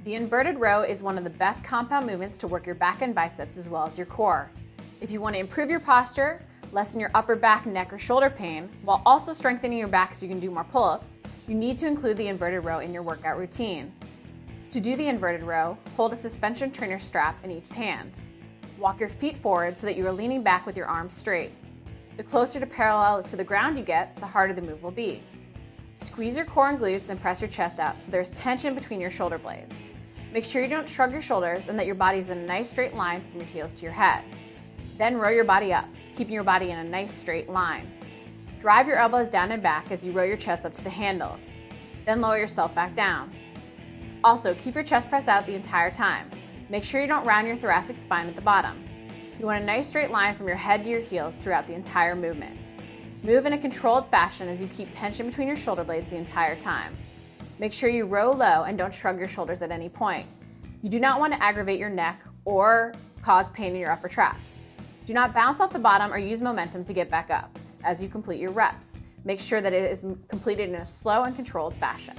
The inverted row is one of the best compound movements to work your back and biceps as well as your core. If you want to improve your posture, lessen your upper back, neck, or shoulder pain, while also strengthening your back so you can do more pull-ups, you need to include the inverted row in your workout routine. To do the inverted row, hold a suspension trainer strap in each hand. Walk your feet forward so that you are leaning back with your arms straight. The closer to parallel to the ground you get, the harder the move will be. Squeeze your core and glutes and press your chest out so there's tension between your shoulder blades. Make sure you don't shrug your shoulders and that your body is in a nice straight line from your heels to your head. Then row your body up, keeping your body in a nice straight line. Drive your elbows down and back as you row your chest up to the handles. Then lower yourself back down. Also, keep your chest pressed out the entire time. Make sure you don't round your thoracic spine at the bottom. You want a nice straight line from your head to your heels throughout the entire movement. Move in a controlled fashion as you keep tension between your shoulder blades the entire time. Make sure you row low and don't shrug your shoulders at any point. You do not want to aggravate your neck or cause pain in your upper traps. Do not bounce off the bottom or use momentum to get back up as you complete your reps. Make sure that it is completed in a slow and controlled fashion.